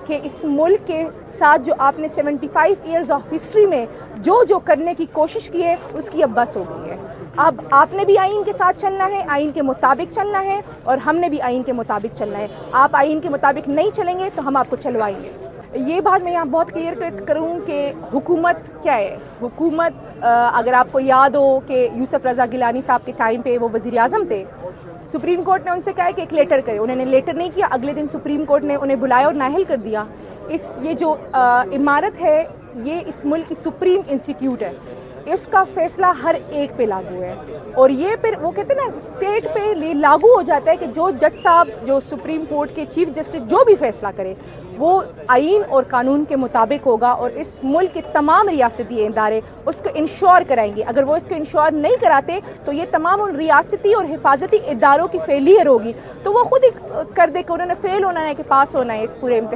کہ اس ملک کے ساتھ جو آپ نے 75 ایئرز آف ہسٹری میں جو کرنے کی کوشش کی ہے اس کی اب بس ہو گئی ہے. اب آپ نے بھی آئین کے ساتھ چلنا ہے, آئین کے مطابق چلنا ہے, اور ہم نے بھی آئین کے مطابق چلنا ہے. آپ آئین کے مطابق نہیں چلیں گے تو ہم آپ کو چلوائیں گے. یہ بات میں یہاں بہت کلیئر کروں کہ حکومت کیا ہے. حکومت اگر آپ کو یاد ہو کہ یوسف رضا گیلانی صاحب کے ٹائم پہ وہ وزیر اعظم تھے, سپریم کورٹ نے ان سے کہا کہ ایک لیٹر کرے. انہوں نے لیٹر نہیں کیا, اگلے دن سپریم کورٹ نے انہیں بلایا اور نااہل کر دیا. یہ جو عمارت ہے یہ اس ملک کی سپریم انسٹیٹیوٹ ہے, اس کا فیصلہ ہر ایک پہ لاگو ہے. اور یہ پھر وہ کہتے ہیں نا اسٹیٹ پہ لاگو ہو جاتا ہے کہ جو جج صاحب, جو سپریم کورٹ کے چیف جسٹس جو بھی فیصلہ کرے وہ آئین اور قانون کے مطابق ہوگا, اور اس ملک کے تمام ریاستی ادارے اس کو انشور کرائیں گے. اگر وہ اس کو انشور نہیں کراتے تو یہ تمام ان ریاستی اور حفاظتی اداروں کی فیلئر ہوگی, تو وہ خود ہی کر دے کہ انہوں نے فیل ہونا ہے کہ پاس ہونا ہے اس پورے امتحان.